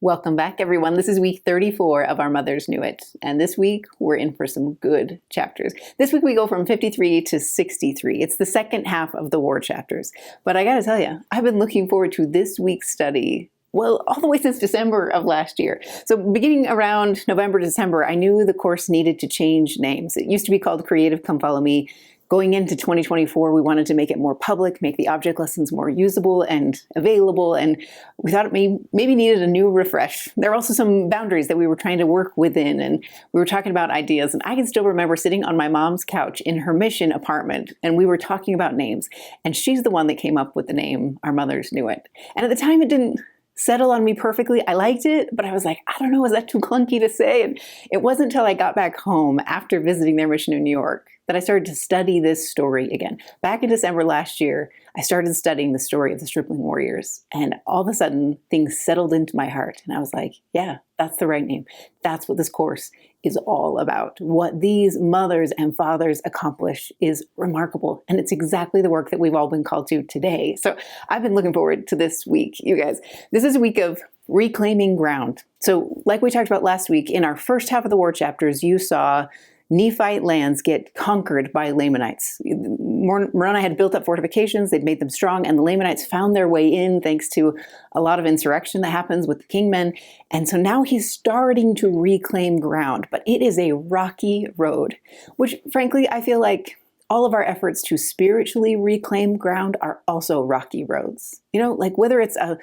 Welcome back, everyone. This is week 34 of Our Mothers Knew It. And this week, we're in for some good chapters. This week, we go from 53 to 63. It's the second half of the war chapters. But I got to tell you, I've been looking forward to this week's study, well, all the way since December of last year. So beginning around November, December, I knew the course needed to change names. It used to be called Creative Come Follow Me. Going into 2024, we wanted to make it more public, make the object lessons more usable and available, and we thought it maybe needed a new refresh. There are also some boundaries that we were trying to work within, and we were talking about ideas, and I can still remember sitting on my mom's couch in her mission apartment, and we were talking about names, and she's the one that came up with the name Our Mothers Knew It. And at the time, it didn't settle on me perfectly. I liked it, but I was like, I don't know, is that too clunky to say? And it wasn't until I got back home after visiting their mission in New York that I started to study this story again. Back in December last year, I started studying the story of the stripling warriors, and all of a sudden things settled into my heart. And I was like, yeah, that's the right name. That's what this course is all about. What these mothers and fathers accomplish is remarkable. And it's exactly the work that we've all been called to today. So I've been looking forward to this week, you guys. This is a week of reclaiming ground. So like we talked about last week, in our first half of the war chapters, you saw Nephite lands get conquered by Lamanites. Moroni had built up fortifications, they'd made them strong, and the Lamanites found their way in thanks to a lot of insurrection that happens with the kingmen. And so now he's starting to reclaim ground, but it is a rocky road, which frankly, I feel like all of our efforts to spiritually reclaim ground are also rocky roads. You know, like whether it's a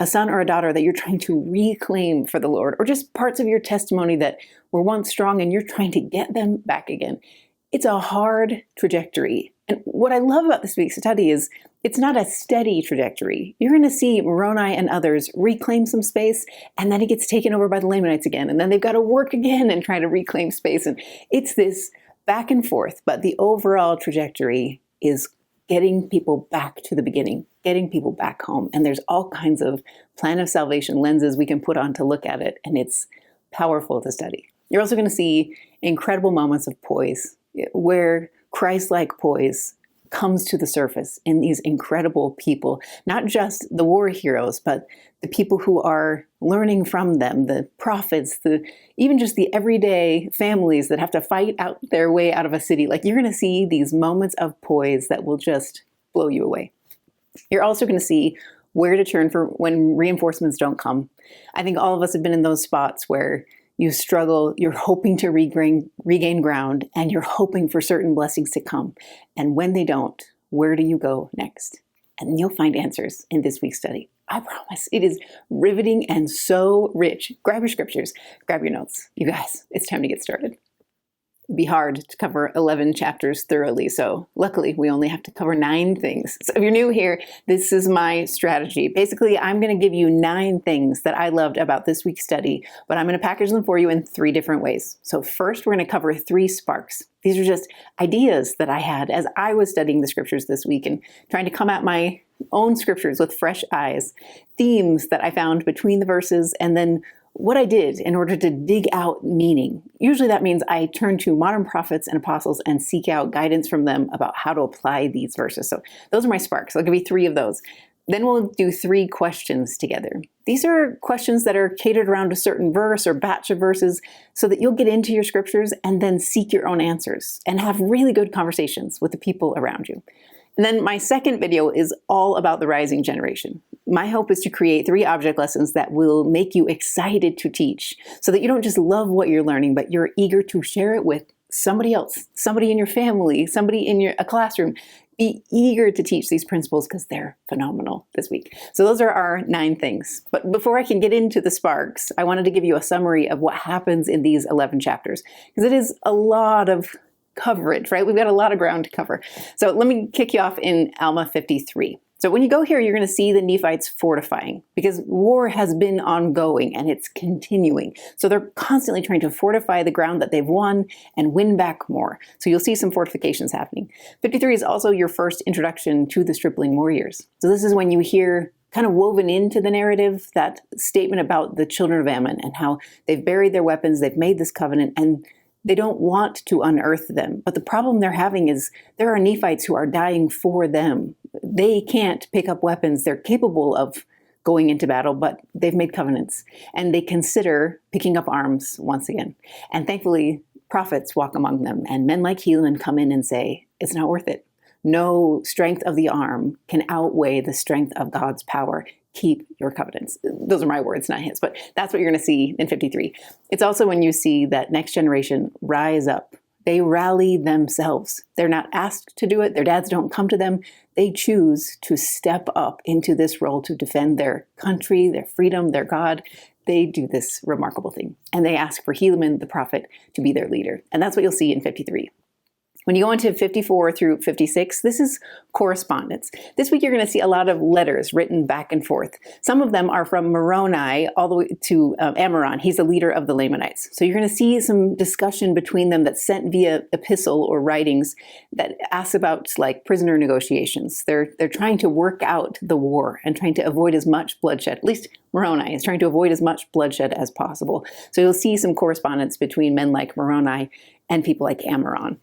son or a daughter that you're trying to reclaim for the Lord, or just parts of your testimony that were once strong and you're trying to get them back again. It's a hard trajectory. And what I love about this week's study is it's not a steady trajectory. You're going to see Moroni and others reclaim some space, and then it gets taken over by the Lamanites again, and then they've got to work again and try to reclaim space. And it's this back and forth, but the overall trajectory is getting people back to the beginning, getting people back home. And there's all kinds of plan of salvation lenses we can put on to look at it, and it's powerful to study. You're also going to see incredible moments of poise, where Christ-like poise comes to the surface in these incredible people, not just the war heroes, but the people who are learning from them, the prophets, even just the everyday families that have to fight out their way out of a city. Like, you're going to see these moments of poise that will just blow you away. You're also going to see where to turn for when reinforcements don't come. I think all of us have been in those spots where you struggle, you're hoping to regain ground, and you're hoping for certain blessings to come. And when they don't, where do you go next? And you'll find answers in this week's study. I promise. It is riveting and so rich. Grab your scriptures, grab your notes. You guys, it's time to get started. It'd be hard to cover 11 chapters thoroughly, so luckily we only have to cover 9 things. So if you're new here, this is my strategy. Basically, I'm going to give you 9 things that I loved about this week's study, but I'm going to package them for you in 3 different ways. So first, we're going to cover 3 sparks. These are just ideas that I had as I was studying the scriptures this week and trying to come at my own scriptures with fresh eyes, themes that I found between the verses, and then what I did in order to dig out meaning. Usually that means I turn to modern prophets and apostles and seek out guidance from them about how to apply these verses. So those are my sparks. I'll give you 3 of those. Then we'll do 3 questions together. These are questions that are catered around a certain verse or batch of verses so that you'll get into your scriptures and then seek your own answers and have really good conversations with the people around you. And then my second video is all about the rising generation. My hope is to create 3 object lessons that will make you excited to teach so that you don't just love what you're learning, but you're eager to share it with somebody else, somebody in your family, somebody in a classroom. Be eager to teach these principles because they're phenomenal this week. So those are our 9 things. But before I can get into the sparks, I wanted to give you a summary of what happens in these 11 chapters, because it is a lot of coverage, right? We've got a lot of ground to cover. So let me kick you off in Alma 53. So when you go here, you're going to see the Nephites fortifying, because war has been ongoing and it's continuing. So they're constantly trying to fortify the ground that they've won and win back more. So you'll see some fortifications happening. 53 is also your first introduction to the stripling warriors. So this is when you hear kind of woven into the narrative that statement about the children of Ammon and how they've buried their weapons, they've made this covenant, and they don't want to unearth them. But the problem they're having is there are Nephites who are dying for them. They can't pick up weapons. They're capable of going into battle, but they've made covenants and they consider picking up arms once again. And thankfully, prophets walk among them, and men like Helaman come in and say, it's not worth it. No strength of the arm can outweigh the strength of God's power. Keep your covenants. Those are my words, not his, but that's what you're going to see in 53. It's also when you see that next generation rise up. They rally themselves. They're not asked to do it. Their dads don't come to them. They choose to step up into this role to defend their country, their freedom, their God. They do this remarkable thing. And they ask for Helaman, the prophet, to be their leader. And that's what you'll see in 53. When you go into 54 through 56, this is correspondence. This week you're going to see a lot of letters written back and forth. Some of them are from Moroni all the way to Ammoron. He's the leader of the Lamanites. So you're going to see some discussion between them that's sent via epistle or writings that asks about like prisoner negotiations. They're trying to work out the war and trying to avoid as much bloodshed. At least Moroni is trying to avoid as much bloodshed as possible. So you'll see some correspondence between men like Moroni and people like Ammoron.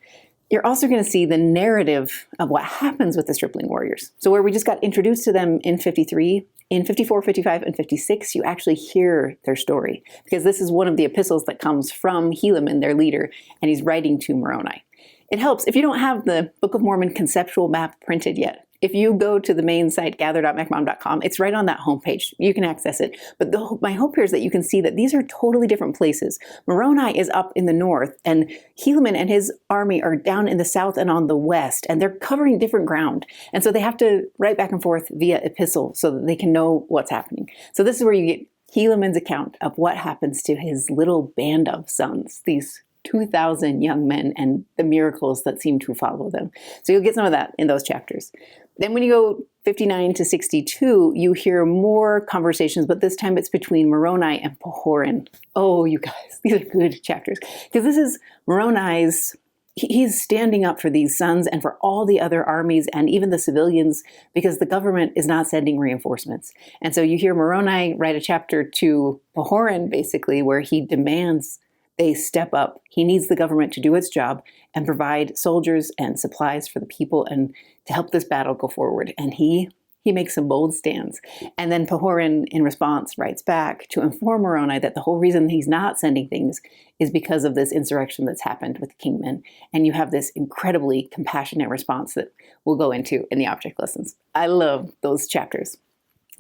You're also going to see the narrative of what happens with the stripling warriors. So where we just got introduced to them in 53, in 54, 55, and 56, you actually hear their story, because this is one of the epistles that comes from Helaman, their leader, and he's writing to Moroni. It helps if you don't have the Book of Mormon conceptual map printed yet. If you go to the main site, gather.mecmom.com, it's right on that homepage. You can access it. But my hope here is that you can see that these are totally different places. Moroni is up in the north, and Helaman and his army are down in the south and on the west, and they're covering different ground. And so they have to write back and forth via epistle so that they can know what's happening. So this is where you get Helaman's account of what happens to his little band of sons, these 2,000 young men, and the miracles that seem to follow them. So you'll get some of that in those chapters. Then when you go 59 to 62, you hear more conversations, but this time it's between Moroni and Pahoran. Oh, you guys, these are good chapters. Because this is Moroni's, he's standing up for these sons and for all the other armies and even the civilians, because the government is not sending reinforcements. And so you hear Moroni write a chapter to Pahoran, basically, where he demands they step up. He needs the government to do its job and provide soldiers and supplies for the people and to help this battle go forward. And he makes some bold stands. And then Pahoran, in response, writes back to inform Moroni that the whole reason he's not sending things is because of this insurrection that's happened with the kingmen. And you have this incredibly compassionate response that we'll go into in the object lessons. I love those chapters.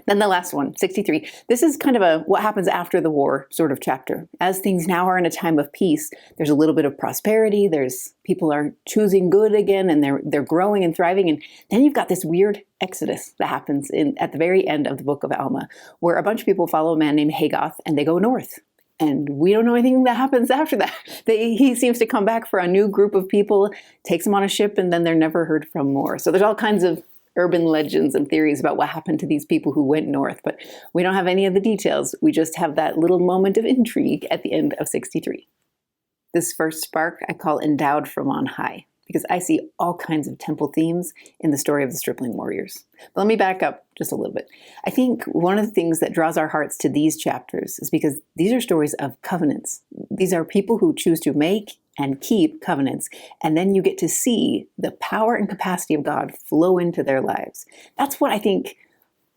Then the last one, 63. This is kind of a what happens after the war sort of chapter. As things now are in a time of peace, there's a little bit of prosperity. There's people are choosing good again, and they're growing and thriving. And then you've got this weird exodus that happens at the very end of the book of Alma, where a bunch of people follow a man named Hagoth, and they go north. And we don't know anything that happens after that. He seems to come back for a new group of people, takes them on a ship, and then they're never heard from more. So there's all kinds of urban legends and theories about what happened to these people who went north, but we don't have any of the details. We just have that little moment of intrigue at the end of 63. This first spark I call endowed from on high, because I see all kinds of temple themes in the story of the stripling warriors. But let me back up just a little bit. I think one of the things that draws our hearts to these chapters is because these are stories of covenants. These are people who choose to make and keep covenants, and then you get to see the power and capacity of God flow into their lives. That's what I think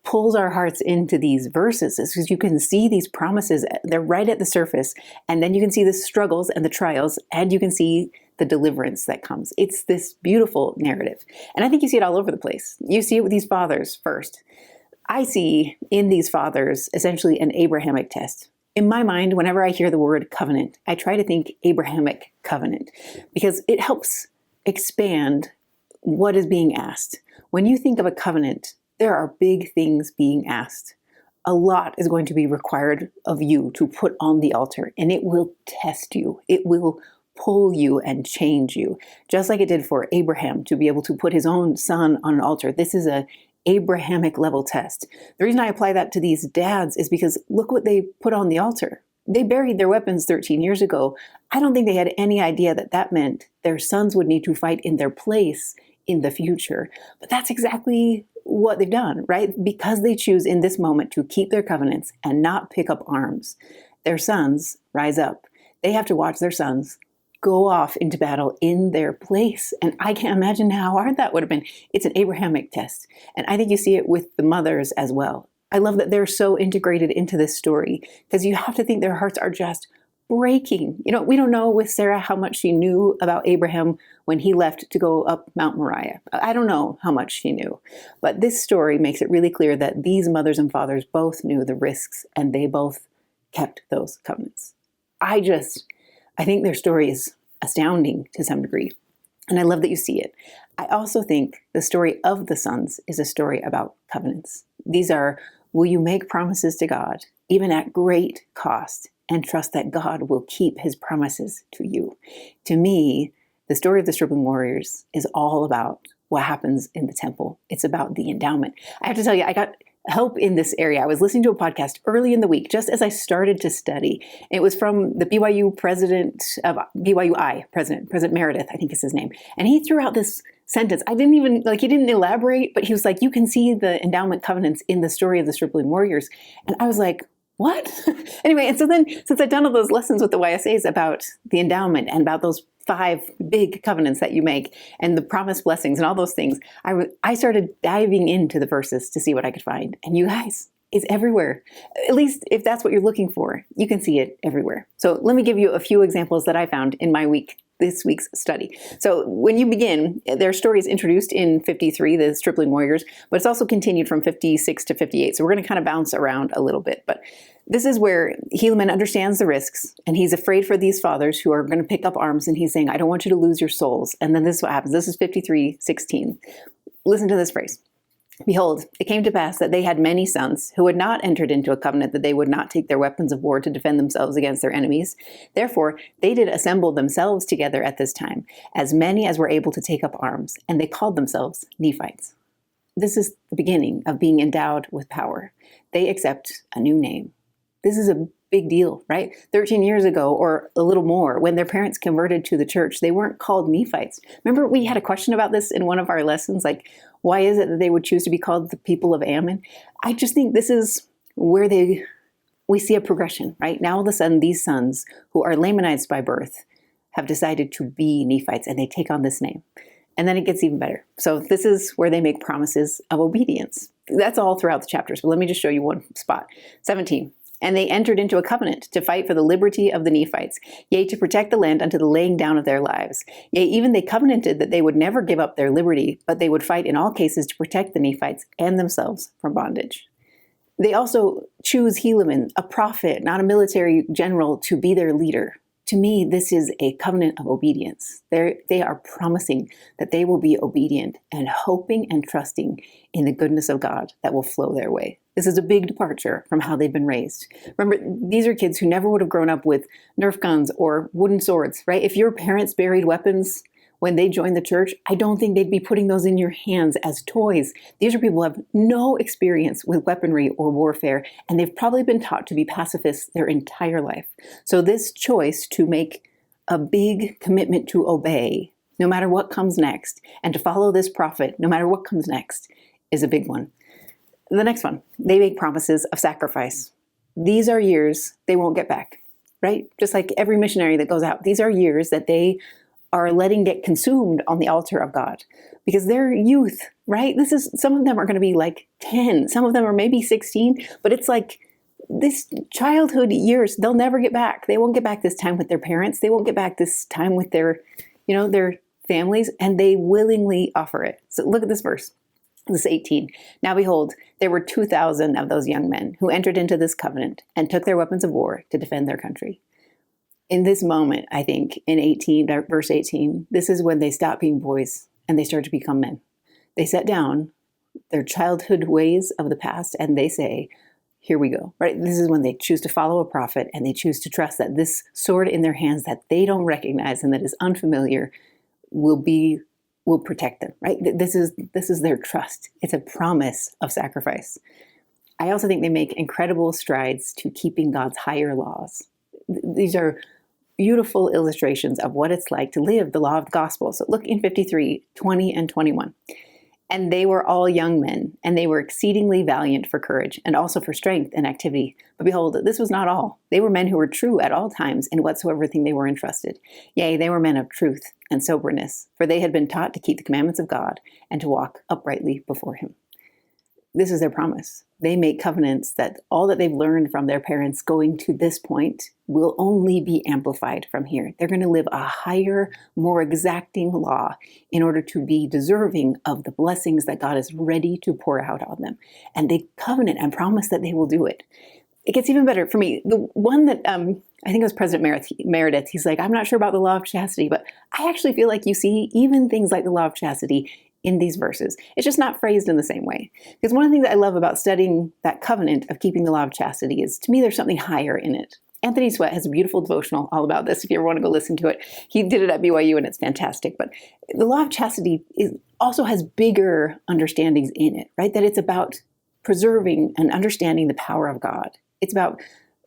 pulls our hearts into these verses, is because you can see these promises, they're right at the surface, and then you can see the struggles and the trials, and you can see the deliverance that comes. It's this beautiful narrative. And I think you see it all over the place. You see it with these fathers first. I see in these fathers essentially an Abrahamic test. In my mind, whenever I hear the word covenant, I try to think Abrahamic covenant, because it helps expand what is being asked. When you think of a covenant, there are big things being asked. A lot is going to be required of you to put on the altar, and it will test you. It will pull you and change you, just like it did for Abraham to be able to put his own son on an altar. This is a Abrahamic level test. The reason I apply that to these dads is because look what they put on the altar. They buried their weapons 13 years ago. I don't think they had any idea that that meant their sons would need to fight in their place in the future. But that's exactly what they've done, right? Because they choose in this moment to keep their covenants and not pick up arms. Their sons rise up. They have to watch their sons go off into battle in their place. And I can't imagine how hard that would have been. It's an Abrahamic test. And I think you see it with the mothers as well. I love that they're so integrated into this story, because you have to think their hearts are just breaking. We don't know with Sarah how much she knew about Abraham when he left to go up Mount Moriah. I don't know how much she knew, but this story makes it really clear that these mothers and fathers both knew the risks, and they both kept those covenants. I think their story is astounding to some degree, and I love that you see it. I also think the story of the sons is a story about covenants. These are, will you make promises to God, even at great cost, and trust that God will keep his promises to you? To me, the story of the stripling warriors is all about what happens in the temple. It's about the endowment. I have to tell you, I got help in this area. I was listening to a podcast early in the week, just as I started to study. It was from the BYU president of BYUI, President Meredith, I think is his name. And he threw out this sentence. I didn't even, he didn't elaborate, but he was like, you can see the endowment covenants in the story of the stripling warriors. And I was like, what? Anyway, and so then, since I'd done all those lessons with the YSAs about the endowment and about those 5 big covenants that you make and the promised blessings and all those things, I started diving into the verses to see what I could find. And you guys, it's everywhere. At least if that's what you're looking for, you can see it everywhere. So let me give you a few examples that I found in this week's study. So when you begin, their story is introduced in 53, the stripling warriors, but it's also continued from 56 to 58. So we're going to kind of bounce around a little bit. But this is where Helaman understands the risks, and he's afraid for these fathers who are going to pick up arms, and he's saying, I don't want you to lose your souls. And then this is what happens. This is 53:16. Listen to this phrase. Behold, it came to pass that they had many sons who had not entered into a covenant that they would not take their weapons of war to defend themselves against their enemies. Therefore, they did assemble themselves together at this time, as many as were able to take up arms, and they called themselves Nephites. This is the beginning of being endowed with power. They accept a new name. This is a big deal, right? 13 years ago, or a little more, when their parents converted to the church, they weren't called Nephites. Remember, we had a question about this in one of our lessons, why is it that they would choose to be called the people of Ammon? I just think this is where we see a progression, right? Now all of a sudden, these sons, who are Lamanites by birth, have decided to be Nephites, and they take on this name. And then it gets even better. So this is where they make promises of obedience. That's all throughout the chapters, but let me just show you one spot. 17. And they entered into a covenant to fight for the liberty of the Nephites, yea, to protect the land unto the laying down of their lives. Yea, even they covenanted that they would never give up their liberty, but they would fight in all cases to protect the Nephites and themselves from bondage. They also choose Helaman, a prophet, not a military general, to be their leader. To me, this is a covenant of obedience. They are promising that they will be obedient and hoping and trusting in the goodness of God that will flow their way. This is a big departure from how they've been raised. Remember, these are kids who never would have grown up with Nerf guns or wooden swords, right? If your parents buried weapons when they joined the church, I don't think they'd be putting those in your hands as toys. These are people who have no experience with weaponry or warfare, and they've probably been taught to be pacifists their entire life. So this choice to make a big commitment to obey, no matter what comes next, and to follow this prophet, no matter what comes next, is a big one. The next one, they make promises of sacrifice. These are years they won't get back, right? Just like every missionary that goes out, these are years that they are letting get consumed on the altar of God, because they're youth, right? Some of them are going to be 10, some of them are maybe 16, but it's this childhood years, they'll never get back. They won't get back this time with their parents. They won't get back this time with their families, and they willingly offer it. So look at this verse. This is 18. Now behold, there were 2,000 of those young men who entered into this covenant and took their weapons of war to defend their country. In this moment, I think, in verse 18, this is when they stop being boys and they start to become men. They set down their childhood ways of the past and they say, here we go, right? This is when they choose to follow a prophet and they choose to trust that this sword in their hands that they don't recognize and that is unfamiliar will protect them, right? This is their trust. It's a promise of sacrifice. I also think they make incredible strides to keeping God's higher laws. These are beautiful illustrations of what it's like to live the law of the gospel. So look in 53, 20 and 21. And they were all young men, and they were exceedingly valiant for courage, and also for strength and activity. But behold, this was not all. They were men who were true at all times in whatsoever thing they were entrusted. Yea, they were men of truth and soberness, for they had been taught to keep the commandments of God and to walk uprightly before him. this is their promise. They make covenants that all that they've learned from their parents going to this point will only be amplified from here. They're going to live a higher, more exacting law in order to be deserving of the blessings that God is ready to pour out on them. And they covenant and promise that they will do it. It gets even better for me. The one that I think it was President Meredith, he's like, I'm not sure about the law of chastity, but I actually feel like you see even things like the law of chastity in these verses. It's just not phrased in the same way. Because one of the things that I love about studying that covenant of keeping the law of chastity is, to me, there's something higher in it. Anthony Sweat has a beautiful devotional all about this, if you ever want to go listen to it. He did it at BYU and it's fantastic. But the law of chastity also has bigger understandings in it, right? That it's about preserving and understanding the power of God. It's about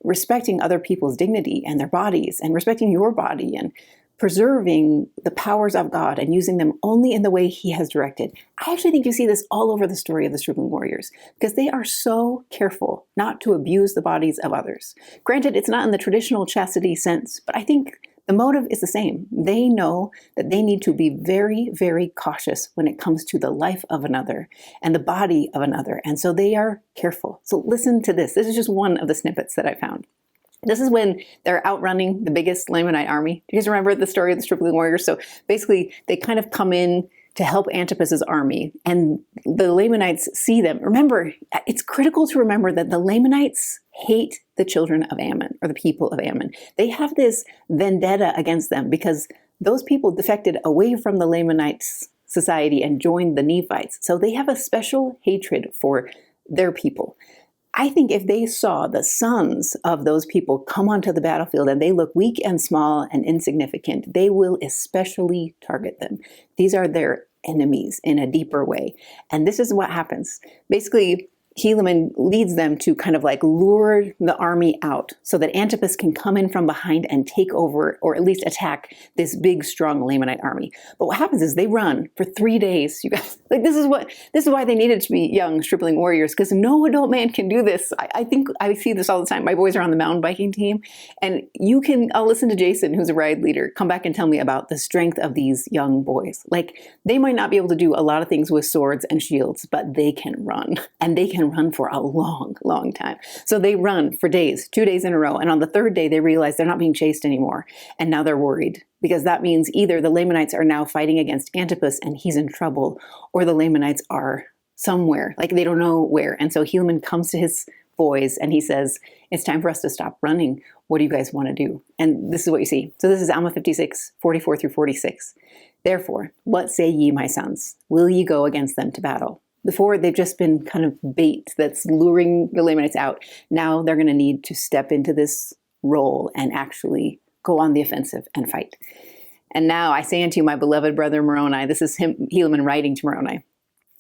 respecting other people's dignity and their bodies and respecting your body and preserving the powers of God and using them only in the way he has directed. I actually think you see this all over the story of the stripling warriors because they are so careful not to abuse the bodies of others. Granted, it's not in the traditional chastity sense, but I think the motive is the same. They know that they need to be very, very cautious when it comes to the life of another and the body of another. And so they are careful. So listen to this. This is just one of the snippets that I found. This is when they're outrunning the biggest Lamanite army. Do you guys remember the story of the stripling warriors? So basically, they kind of come in to help Antipus's army, and the Lamanites see them. Remember, it's critical to remember that the Lamanites hate the children of Ammon, or the people of Ammon. They have this vendetta against them because those people defected away from the Lamanites' society and joined the Nephites. So they have a special hatred for their people. I think if they saw the sons of those people come onto the battlefield and they look weak and small and insignificant, they will especially target them. These are their enemies in a deeper way. And this is what happens. Basically, Helaman leads them to kind of like lure the army out so that Antipus can come in from behind and take over or at least attack this big, strong Lamanite army. But what happens is they run for 3 days. You guys, like this is why they needed to be young stripling warriors, because no adult man can do this. I think I see this all the time. My boys are on the mountain biking team, and I'll listen to Jason, who's a ride leader, come back and tell me about the strength of these young boys. Like they might not be able to do a lot of things with swords and shields, but they can run, and they can run for a long, long time. So they run for days, 2 days in a row. And on the third day, they realize they're not being chased anymore. And now they're worried because that means either the Lamanites are now fighting against Antipus and he's in trouble, or the Lamanites are somewhere, like they don't know where. And so Helaman comes to his boys and he says, it's time for us to stop running. What do you guys want to do? And this is what you see. So this is Alma 56, 44 through 46. Therefore, what say ye, my sons? Will ye go against them to battle? Before, they've just been kind of bait that's luring the Lamanites out. Now they're going to need to step into this role and actually go on the offensive and fight. And now I say unto you, my beloved brother Moroni, this is Helaman writing to Moroni,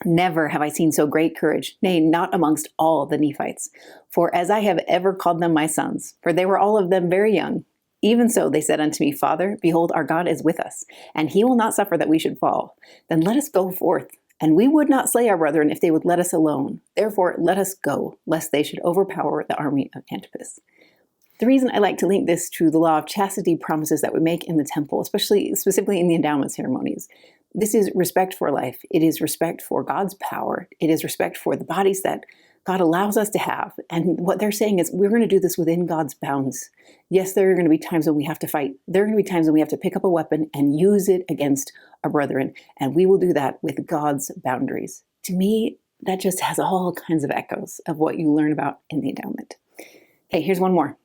never have I seen so great courage, nay, not amongst all the Nephites. For as I have ever called them my sons, for they were all of them very young, even so they said unto me, Father, behold, our God is with us, and he will not suffer that we should fall. Then let us go forth. And we would not slay our brethren if they would let us alone. Therefore, let us go, lest they should overpower the army of Antipus. The reason I like to link this to the law of chastity promises that we make in the temple, specifically in the endowment ceremonies, this is respect for life. It is respect for God's power. It is respect for the bodies that God allows us to have. And what they're saying is we're going to do this within God's bounds. Yes, there are going to be times when we have to fight. There are going to be times when we have to pick up a weapon and use it against our brethren. And we will do that with God's boundaries. To me, that just has all kinds of echoes of what you learn about in the endowment. Okay, here's one more.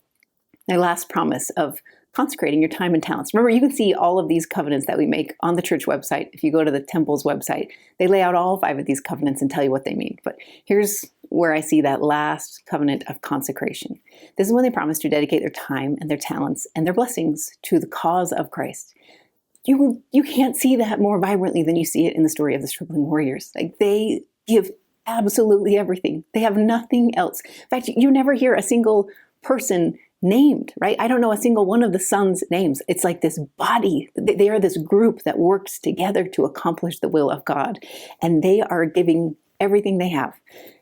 Their last promise of consecrating your time and talents. Remember, you can see all of these covenants that we make on the church website. If you go to the temple's website, they lay out all 5 of these covenants and tell you what they mean. But here's where I see that last covenant of consecration. This is when they promise to dedicate their time and their talents and their blessings to the cause of Christ. You can't see that more vibrantly than you see it in the story of the stripling warriors. Like they give absolutely everything. They have nothing else. In fact, you never hear a single person named, right? I don't know a single one of the sons' names. It's like this body. They are this group that works together to accomplish the will of God. And they are giving everything they have.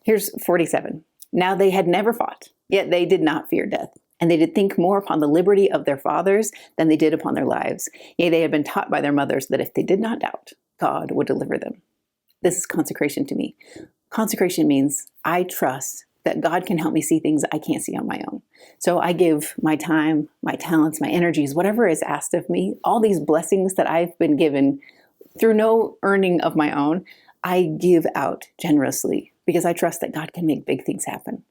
Here's 47. Now they had never fought, yet they did not fear death. And they did think more upon the liberty of their fathers than they did upon their lives. Yea, they had been taught by their mothers that if they did not doubt, God would deliver them. This is consecration to me. Consecration means I trust that God can help me see things I can't see on my own. So I give my time, my talents, my energies, whatever is asked of me, all these blessings that I've been given through no earning of my own, I give out generously because I trust that God can make big things happen.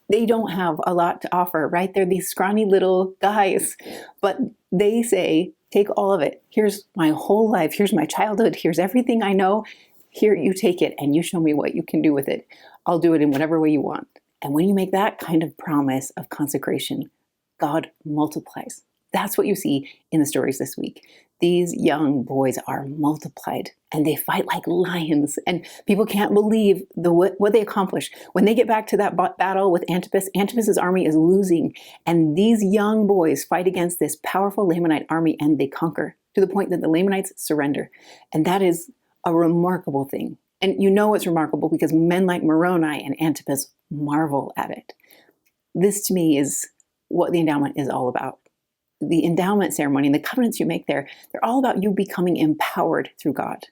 They don't have a lot to offer, right? They're these scrawny little guys, but they say, take all of it. Here's my whole life. Here's my childhood. Here's everything I know. Here, you take it and you show me what you can do with it. I'll do it in whatever way you want. And when you make that kind of promise of consecration, God multiplies. That's what you see in the stories this week. These young boys are multiplied and they fight like lions, and people can't believe what they accomplish. When they get back to that battle with Antipus, Antipus's army is losing, and these young boys fight against this powerful Lamanite army and they conquer to the point that the Lamanites surrender. And that is a remarkable thing. And you know it's remarkable because men like Moroni and Antipus marvel at it. This to me is what the endowment is all about. The endowment ceremony and the covenants you make there, they're all about you becoming empowered through God.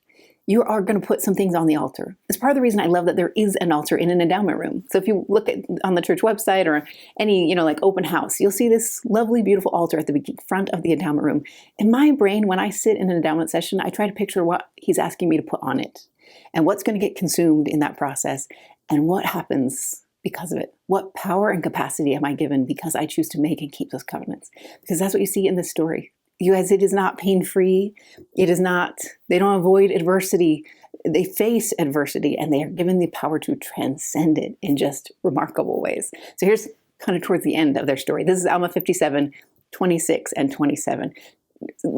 You are going to put some things on the altar. It's part of the reason I love that there is an altar in an endowment room. So if you look at on the church website or any, like open house, you'll see this lovely, beautiful altar at the front of the endowment room. In my brain, when I sit in an endowment session, I try to picture what he's asking me to put on it and what's going to get consumed in that process and what happens because of it. What power and capacity am I given because I choose to make and keep those covenants? Because that's what you see in this story. You guys, it is not pain-free. It is not, they don't avoid adversity. They face adversity and they are given the power to transcend it in just remarkable ways. So here's kind of towards the end of their story. This is Alma 57, 26 and 27.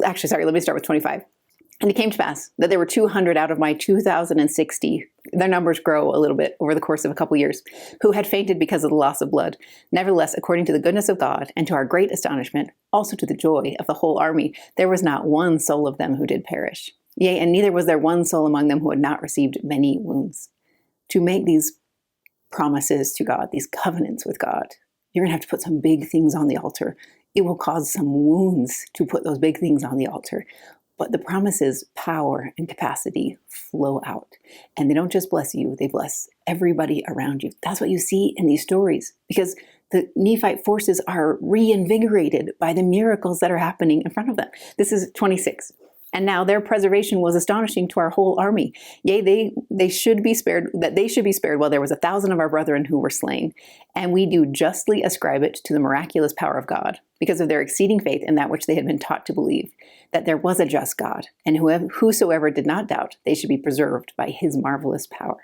Actually, sorry, let me start with 25. And it came to pass that there were 200 out of my 2,060, their numbers grow a little bit over the course of a couple years, who had fainted because of the loss of blood. Nevertheless, according to the goodness of God, and to our great astonishment, also to the joy of the whole army, there was not one soul of them who did perish. Yea, and neither was there one soul among them who had not received many wounds. To make these promises to God, these covenants with God, you're going to have to put some big things on the altar. It will cause some wounds to put those big things on the altar. But the promises, power and capacity flow out. And they don't just bless you, they bless everybody around you. That's what you see in these stories because the Nephite forces are reinvigorated by the miracles that are happening in front of them. This is 26. And now their preservation was astonishing to our whole army. Yea, they should be spared, that they should be spared while there was 1,000 of our brethren who were slain. And we do justly ascribe it to the miraculous power of God, because of their exceeding faith in that which they had been taught to believe, that there was a just God, and whosoever did not doubt, they should be preserved by his marvelous power.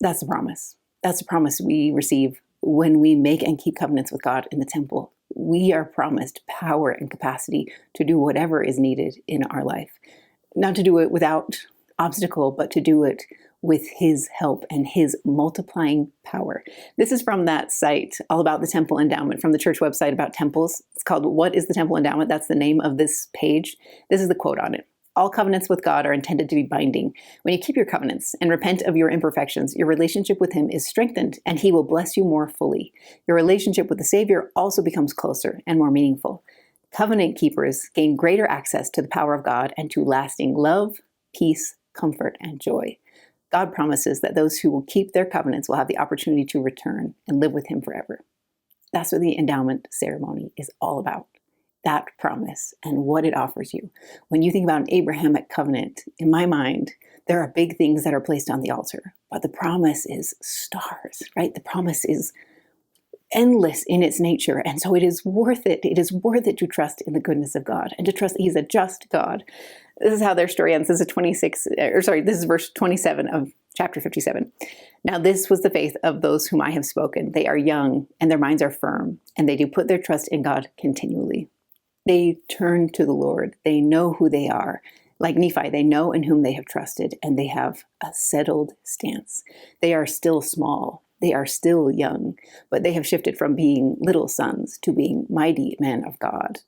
That's the promise. That's the promise we receive when we make and keep covenants with God in the temple. We are promised power and capacity to do whatever is needed in our life. Not to do it without obstacle, but to do it with his help and his multiplying power. This is from that site all about the temple endowment, from the church website about temples. It's called What is the Temple Endowment? That's the name of this page. This is the quote on it. All covenants with God are intended to be binding. When you keep your covenants and repent of your imperfections, your relationship with him is strengthened and he will bless you more fully. Your relationship with the Savior also becomes closer and more meaningful. Covenant keepers gain greater access to the power of God and to lasting love, peace, comfort, and joy. God promises that those who will keep their covenants will have the opportunity to return and live with him forever. That's what the endowment ceremony is all about. That promise and what it offers you. When you think about an Abrahamic covenant, in my mind, there are big things that are placed on the altar, but the promise is stars, right? The promise is endless in its nature. And so it is worth it. It is worth it to trust in the goodness of God and to trust that he's a just God. This is how their story ends. This is verse 27 of chapter 57. Now this was the faith of those whom I have spoken. They are young and their minds are firm, and they do put their trust in God continually. They turn to the Lord. They know who they are. Like Nephi, they know in whom they have trusted, and they have a settled stance. They are still small. They are still young, but they have shifted from being little sons to being mighty men of God,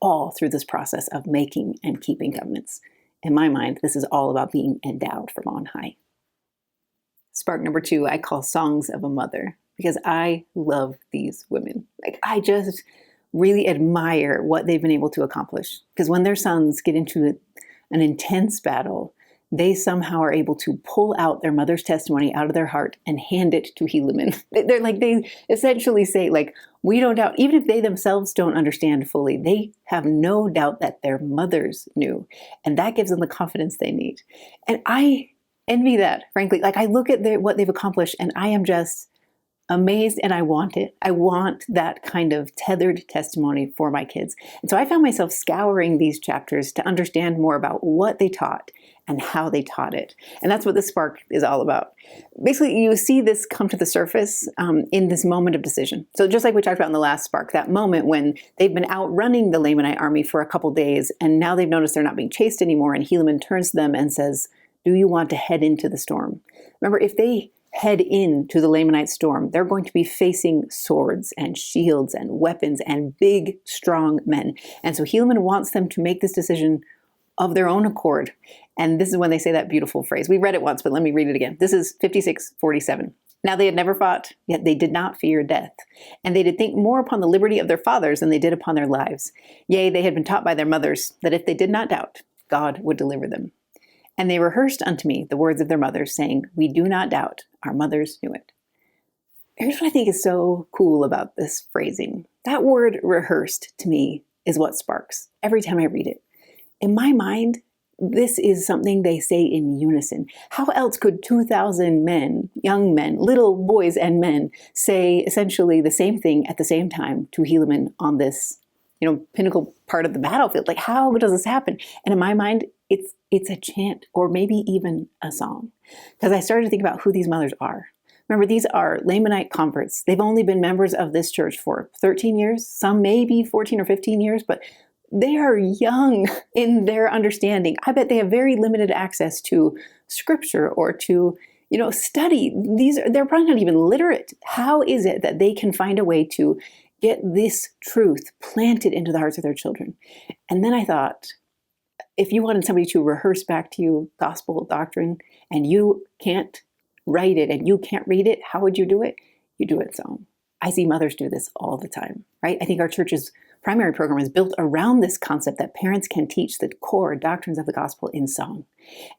all through this process of making and keeping covenants. In my mind, this is all about being endowed from on high. Spark number 2, I call Songs of a Mother, because I love these women. I just really admire what they've been able to accomplish. Because when their sons get into an intense battle, they somehow are able to pull out their mother's testimony out of their heart and hand it to Helaman. They essentially say, like, we don't doubt, even if they themselves don't understand fully, they have no doubt that their mothers knew. And that gives them the confidence they need. And I envy that, frankly. Like, I look at what they've accomplished and I am just amazed, and I want it. I want that kind of tethered testimony for my kids. And so I found myself scouring these chapters to understand more about what they taught and how they taught it. And that's what the spark is all about. Basically, you see this come to the surface in this moment of decision. So just like we talked about in the last spark, that moment when they've been outrunning the Lamanite army for a couple days, and now they've noticed they're not being chased anymore, and Helaman turns to them and says, do you want to head into the storm? Remember, if they head into the Lamanite storm, they're going to be facing swords and shields and weapons and big, strong men. And so Helaman wants them to make this decision of their own accord. And this is when they say that beautiful phrase. We read it once, but let me read it again. This is 56:47. Now they had never fought, yet they did not fear death. And they did think more upon the liberty of their fathers than they did upon their lives. Yea, they had been taught by their mothers that if they did not doubt, God would deliver them. And they rehearsed unto me the words of their mothers, saying, we do not doubt, our mothers knew it. Here's what I think is so cool about this phrasing. That word rehearsed to me is what sparks every time I read it. In my mind, this is something they say in unison. How else could 2,000 men, young men, little boys and men, say essentially the same thing at the same time to Helaman on this, pinnacle part of the battlefield? Like, how does this happen? And in my mind, it's a chant, or maybe even a song. Because I started to think about who these mothers are. Remember, these are Lamanite converts. They've only been members of this church for 13 years, some maybe 14 or 15 years, but they are young in their understanding. I bet they have very limited access to scripture or to, study. They're probably not even literate. How is it that they can find a way to get this truth planted into the hearts of their children? And then I thought, if you wanted somebody to rehearse back to you gospel doctrine and you can't write it and you can't read it, how would you do it? You do it song. I see mothers do this all the time, right? I think our church's primary program is built around this concept that parents can teach the core doctrines of the gospel in song.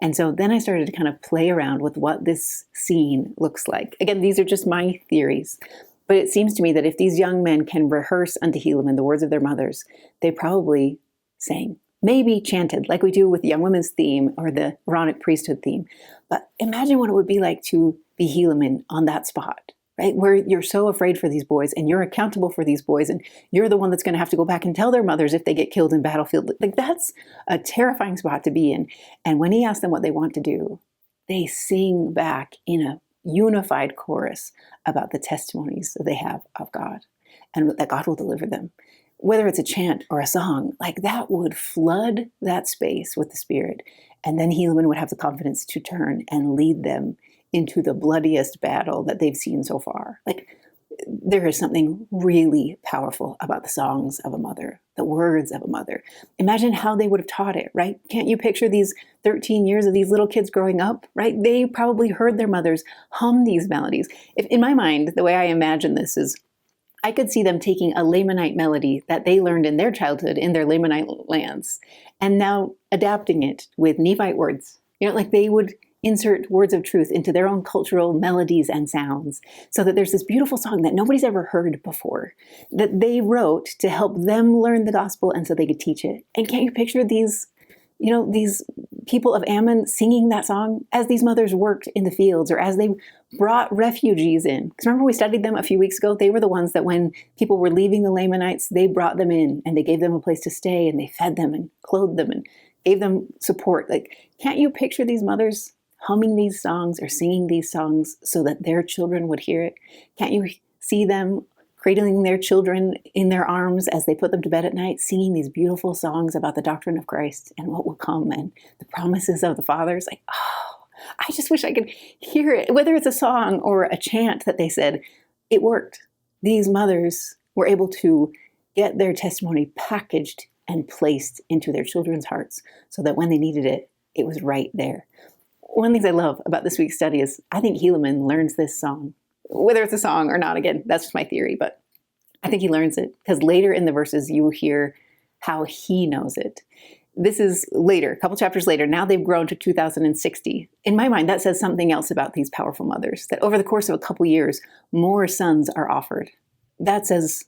And so then I started to kind of play around with what this scene looks like. Again, these are just my theories, but it seems to me that if these young men can rehearse unto Helaman the words of their mothers, they probably sang. Maybe chanted, like we do with the young women's theme or the Aaronic priesthood theme. But imagine what it would be like to be Helaman on that spot, right? Where you're so afraid for these boys and you're accountable for these boys and you're the one that's going to have to go back and tell their mothers if they get killed in battlefield. Like, that's a terrifying spot to be in. And when he asks them what they want to do, they sing back in a unified chorus about the testimonies that they have of God and that God will deliver them. Whether it's a chant or a song, like that would flood that space with the Spirit. And then Helaman would have the confidence to turn and lead them into the bloodiest battle that they've seen so far. Like, there is something really powerful about the songs of a mother, the words of a mother. Imagine how they would have taught it, right? Can't you picture these 13 years of these little kids growing up, right? They probably heard their mothers hum these melodies. In my mind, the way I imagine this is, I could see them taking a Lamanite melody that they learned in their childhood in their Lamanite lands and now adapting it with Nephite words. Like they would insert words of truth into their own cultural melodies and sounds so that there's this beautiful song that nobody's ever heard before that they wrote to help them learn the gospel and so they could teach it. And can't you picture these people of Ammon singing that song as these mothers worked in the fields or as they brought refugees in? Because remember we studied them a few weeks ago? They were the ones that when people were leaving the Lamanites, they brought them in and they gave them a place to stay and they fed them and clothed them and gave them support. Like, can't you picture these mothers humming these songs or singing these songs so that their children would hear it? Can't you see them cradling their children in their arms as they put them to bed at night, singing these beautiful songs about the doctrine of Christ and what will come and the promises of the fathers? Like, oh, I just wish I could hear it. Whether it's a song or a chant that they said, it worked. These mothers were able to get their testimony packaged and placed into their children's hearts so that when they needed it, it was right there. One of the things I love about this week's study is I think Helaman learns this song. Whether it's a song or not, again, that's just my theory, but I think he learns it because later in the verses you hear how he knows it. This is later, a couple chapters later. Now they've grown to 2,060. In my mind, that says something else about these powerful mothers, that over the course of a couple years, more sons are offered. That says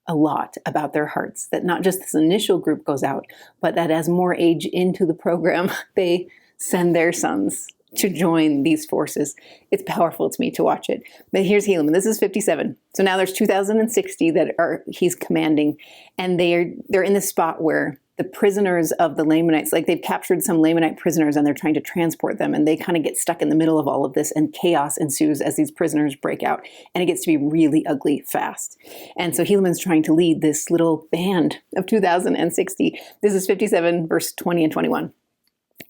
a lot about their hearts, that not just this initial group goes out, but that as more age into the program, they send their sons to join these forces. It's powerful to me to watch it. But here's Helaman. This is 57. So now there's 2,060 that he's commanding, and they're in this spot where the prisoners of the Lamanites, like they've captured some Lamanite prisoners and they're trying to transport them, and they kind of get stuck in the middle of all of this, and chaos ensues as these prisoners break out, and it gets to be really ugly fast. And so Helaman's trying to lead this little band of 2,060. This is 57, verse 20 and 21.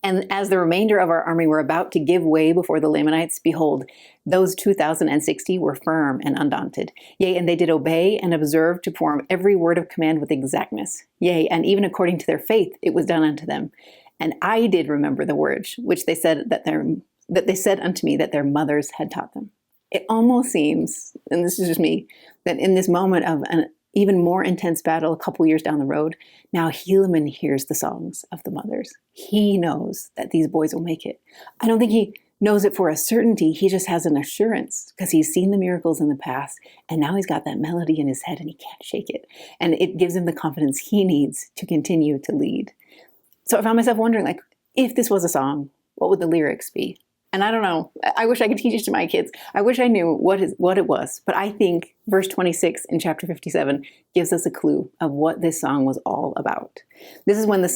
And as the remainder of our army were about to give way before the Lamanites, behold, those 2,060 were firm and undaunted. Yea, and they did obey and observe to perform every word of command with exactness. Yea, and even according to their faith, it was done unto them. And I did remember the words which they said that they said unto me that their mothers had taught them. It almost seems, and this is just me, that in this moment of an even more intense battle a couple years down the road, now Helaman hears the songs of the mothers. He knows that these boys will make it. I don't think he knows it for a certainty. He just has an assurance because he's seen the miracles in the past, and now he's got that melody in his head and he can't shake it. And it gives him the confidence he needs to continue to lead. So I found myself wondering, like, if this was a song, what would the lyrics be? And I don't know. I wish I could teach it to my kids. I wish I knew what it was. But I think verse 26 in chapter 57 gives us a clue of what this song was all about. This is when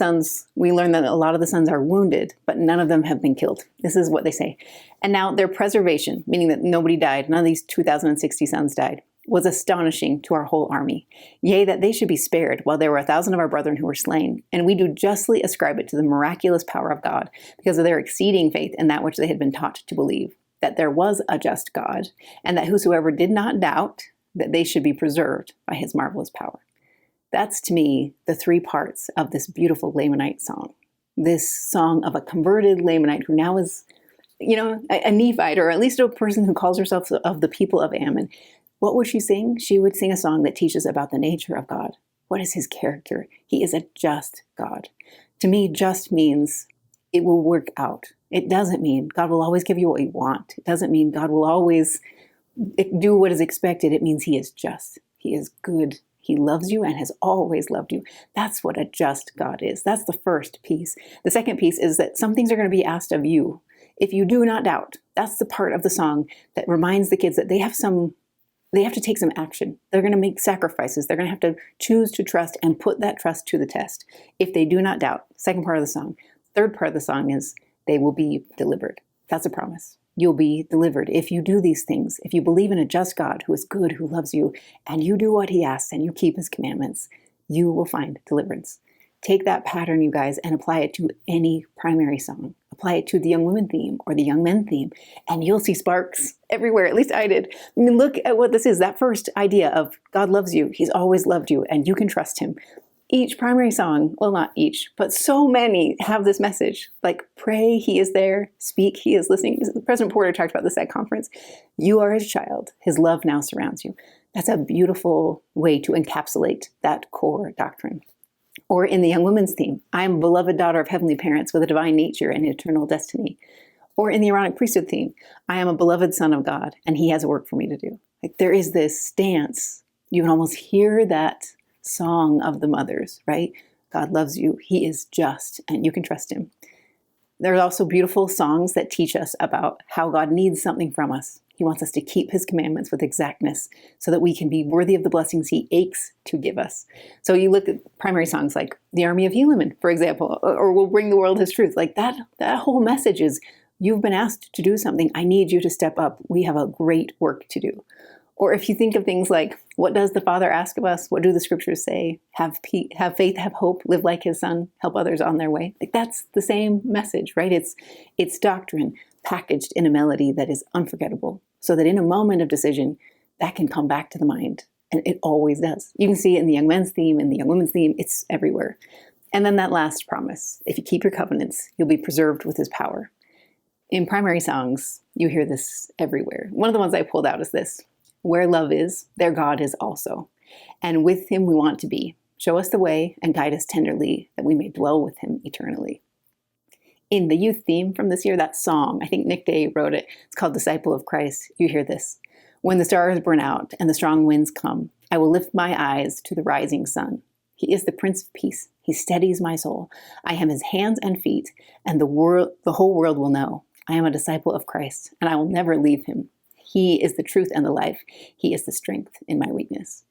we learn that a lot of the sons are wounded, but none of them have been killed. This is what they say. And now their preservation, meaning that nobody died, none of these 2,060 sons died, was astonishing to our whole army. Yea, that they should be spared, while there were 1,000 of our brethren who were slain. And we do justly ascribe it to the miraculous power of God, because of their exceeding faith in that which they had been taught to believe, that there was a just God, and that whosoever did not doubt, that they should be preserved by his marvelous power. That's, to me, the three parts of this beautiful Lamanite song. This song of a converted Lamanite who now is, a Nephite, or at least a person who calls herself of the people of Ammon. What would she sing? She would sing a song that teaches about the nature of God. What is his character? He is a just God. To me, just means it will work out. It doesn't mean God will always give you what you want. It doesn't mean God will always do what is expected. It means he is just. He is good. He loves you and has always loved you. That's what a just God is. That's the first piece. The second piece is that some things are going to be asked of you if you do not doubt. That's the part of the song that reminds the kids that they have to take some action. They're going to make sacrifices. They're going to have to choose to trust and put that trust to the test. If they do not doubt, second part of the song. Third part of the song is they will be delivered. That's a promise. You'll be delivered if you do these things. If you believe in a just God who is good, who loves you, and you do what he asks and you keep his commandments, you will find deliverance. Take that pattern, you guys, and apply it to any primary song. Apply it to the young women theme or the young men theme, and you'll see sparks everywhere. At least I did. I mean, look at what this is. That first idea of God loves you. He's always loved you, and you can trust him. Each primary song, well, not each, but so many have this message. Like, pray, he is there. Speak, he is listening. President Porter talked about this at conference. You are his child. His love now surrounds you. That's a beautiful way to encapsulate that core doctrine. Or in the young women's theme, I am a beloved daughter of heavenly parents with a divine nature and eternal destiny. Or in the Aaronic priesthood theme, I am a beloved son of God and he has a work for me to do. Like, there is this stance. You can almost hear that song of the mothers, right? God loves you. He is just and you can trust him. There are also beautiful songs that teach us about how God needs something from us. He wants us to keep his commandments with exactness so that we can be worthy of the blessings he aches to give us. So you look at primary songs like The Army of Helaman, for example, or We'll Bring the World His Truth. Like that whole message is, you've been asked to do something. I need you to step up. We have a great work to do. Or if you think of things like, what does the Father ask of us? What do the scriptures say? Have faith, have hope, live like his son, help others on their way. Like, that's the same message, right? It's doctrine packaged in a melody that is unforgettable, so that in a moment of decision, that can come back to the mind. And it always does. You can see it in the young men's theme, in the young women's theme. It's everywhere. And then that last promise, if you keep your covenants, you'll be preserved with his power. In primary songs, you hear this everywhere. One of the ones I pulled out is this: where love is, there God is also. And with him we want to be. Show us the way and guide us tenderly, that we may dwell with him eternally. In the youth theme from this year, that song, I think Nick Day wrote it. It's called Disciple of Christ. You hear this. When the stars burn out and the strong winds come, I will lift my eyes to the rising sun. He is the Prince of Peace. He steadies my soul. I am his hands and feet, and the whole world will know. I am a disciple of Christ, and I will never leave him. He is the truth and the life. He is the strength in my weakness.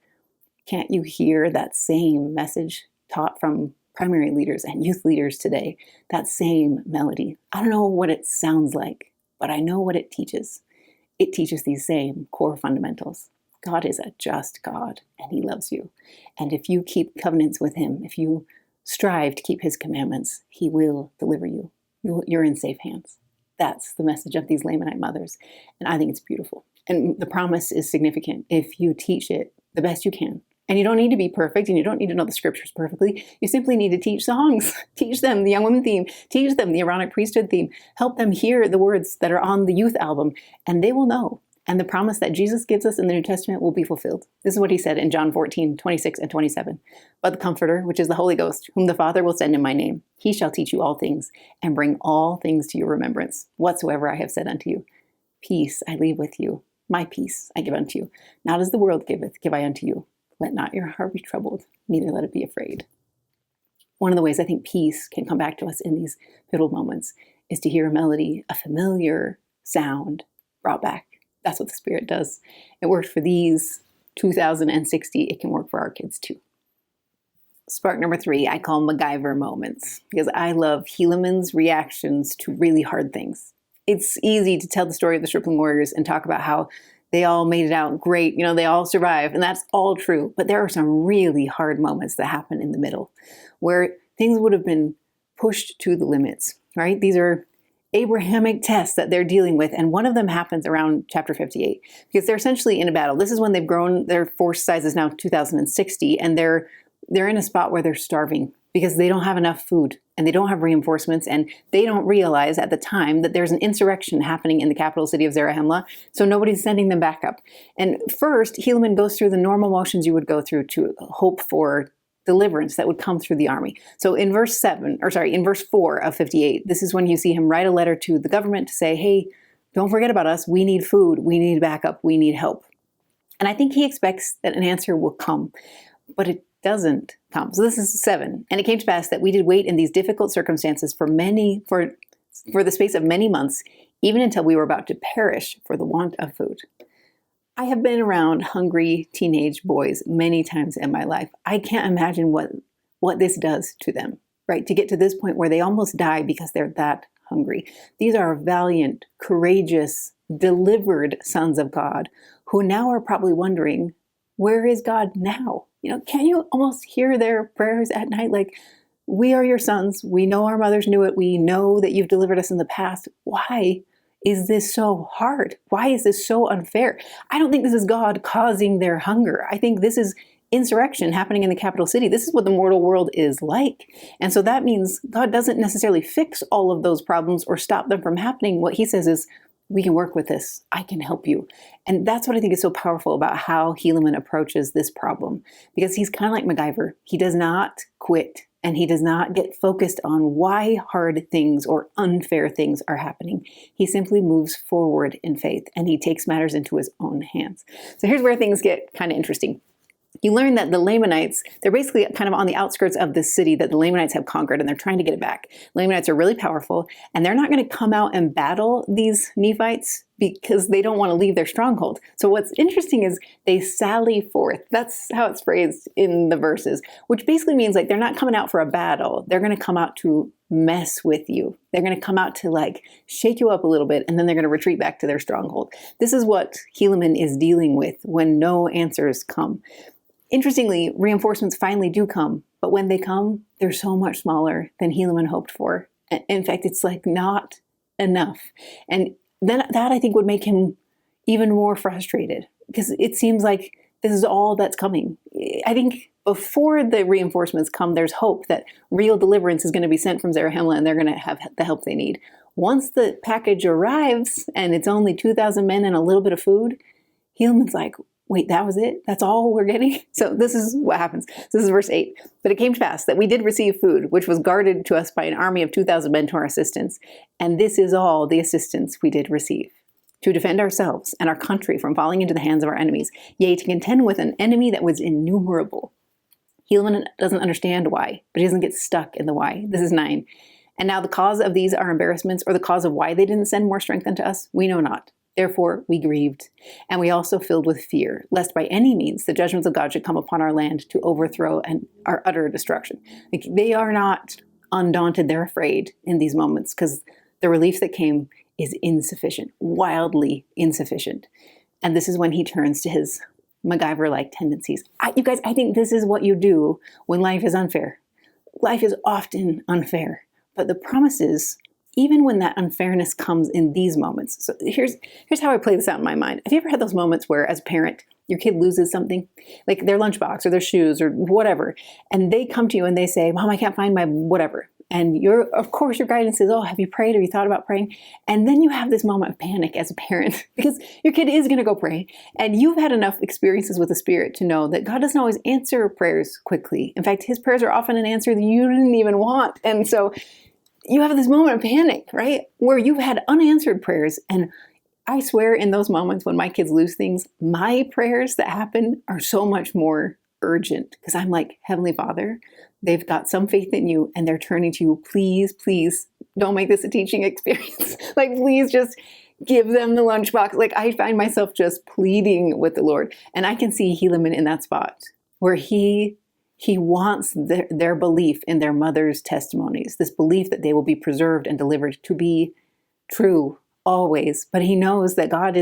Can't you hear that same message taught from primary leaders and youth leaders today? That same melody. I don't know what it sounds like, but I know what it teaches. It teaches these same core fundamentals. God is a just God, and he loves you. And if you keep covenants with him, if you strive to keep his commandments, he will deliver you. You're in safe hands. That's the message of these Lamanite mothers. And I think it's beautiful. And the promise is significant if you teach it the best you can. And you don't need to be perfect, and you don't need to know the scriptures perfectly. You simply need to teach songs. Teach them the young women theme. Teach them the Aaronic priesthood theme. Help them hear the words that are on the youth album, and they will know. And the promise that Jesus gives us in the New Testament will be fulfilled. This is what he said in John 14, 26 and 27. But the Comforter, which is the Holy Ghost, whom the Father will send in my name, he shall teach you all things, and bring all things to your remembrance, whatsoever I have said unto you. Peace I leave with you. My peace I give unto you. Not as the world giveth, give I unto you. Let not your heart be troubled, neither let it be afraid. One of the ways I think peace can come back to us in these pivotal moments is to hear a melody, a familiar sound brought back. That's what the Spirit does. It worked for these 2060. It can work for our kids too. Spark number 3, I call MacGyver moments, because I love Helaman's reactions to really hard things. It's easy to tell the story of the Stripling Warriors and talk about how they all made it out great, they all survived, and that's all true. But there are some really hard moments that happen in the middle where things would have been pushed to the limits, right? These are Abrahamic tests that they're dealing with, and one of them happens around chapter 58, because they're essentially in a battle. This is when they've grown, their force size is now 2,060, and they're in a spot where they're starving because they don't have enough food and they don't have reinforcements, and they don't realize at the time that there's an insurrection happening in the capital city of Zarahemla, so nobody's sending them back up. And first, Helaman goes through the normal motions you would go through to hope for deliverance that would come through the army. So in verse 4 of 58, this is when you see him write a letter to the government to say, hey, don't forget about us. We need food. We need backup. We need help. And I think he expects that an answer will come, but it doesn't come. So this is 7. And it came to pass that we did wait in these difficult circumstances for the space of many months, even until we were about to perish for the want of food. I have been around hungry teenage boys many times in my life. I can't imagine what this does to them, right? To get to this point where they almost die because they're that hungry. These are valiant, courageous, delivered sons of God who now are probably wondering, where is God now? Can you almost hear their prayers at night? Like, we are your sons. We know our mothers knew it. We know that you've delivered us in the past. Why is this so hard? Why is this so unfair? I don't think this is God causing their hunger. I think this is insurrection happening in the capital city. This is what the mortal world is like. And so that means God doesn't necessarily fix all of those problems or stop them from happening. What he says is, we can work with this. I can help you. And that's what I think is so powerful about how Helaman approaches this problem, because he's kind of like MacGyver. He does not quit, and he does not get focused on why hard things or unfair things are happening. He simply moves forward in faith, and he takes matters into his own hands. So here's where things get kind of interesting. You learn that the Lamanites, they're basically kind of on the outskirts of this city that the Lamanites have conquered, and they're trying to get it back. Lamanites are really powerful, and they're not going to come out and battle these Nephites because they don't want to leave their stronghold. So what's interesting is they sally forth. That's how it's phrased in the verses, which basically means like they're not coming out for a battle. They're going to come out to mess with you. They're going to come out to like shake you up a little bit, and then they're going to retreat back to their stronghold. This is what Helaman is dealing with when no answers come. Interestingly, reinforcements finally do come, but when they come, they're so much smaller than Helaman hoped for. In fact, it's like not enough. And then that I think would make him even more frustrated, because it seems like this is all that's coming. I think before the reinforcements come, there's hope that real deliverance is going to be sent from Zarahemla, and they're going to have the help they need. Once the package arrives and it's only 2,000 men and a little bit of food, Helaman's like, wait, that was it? That's all we're getting? So this is what happens. This is verse 8. But it came to pass that we did receive food, which was guarded to us by an army of 2,000 men to our assistance. And this is all the assistance we did receive, to defend ourselves and our country from falling into the hands of our enemies, yea, to contend with an enemy that was innumerable. Helaman doesn't understand why, but he doesn't get stuck in the why. This is 9. And now the cause of these our embarrassments, or the cause of why they didn't send more strength unto us, we know not. Therefore we grieved, and we also filled with fear, lest by any means the judgments of God should come upon our land to overthrow and our utter destruction. Like, they are not undaunted, they're afraid in these moments, because the relief that came is insufficient, wildly insufficient. And this is when he turns to his MacGyver-like tendencies. You guys, I think this is what you do when life is unfair. Life is often unfair, but the promise is, even when that unfairness comes in these moments. So here's how I play this out in my mind. Have you ever had those moments where, as a parent, your kid loses something, like their lunchbox or their shoes or whatever, and they come to you and they say, Mom, I can't find my whatever. And of course, your guidance is, oh, have you prayed or you thought about praying? And then you have this moment of panic as a parent because your kid is going to go pray. And you've had enough experiences with the Spirit to know that God doesn't always answer prayers quickly. In fact, his prayers are often an answer that you didn't even want. And so you have this moment of panic, right? Where you've had unanswered prayers. And I swear in those moments when my kids lose things, my prayers that happen are so much more urgent because I'm like, Heavenly Father, they've got some faith in you and they're turning to you. Please, please don't make this a teaching experience. Like, please just give them the lunchbox. Like, I find myself just pleading with the Lord. And I can see Helaman in that spot where he wants their belief in their mother's testimonies, this belief that they will be preserved and delivered, to be true always. But he knows that God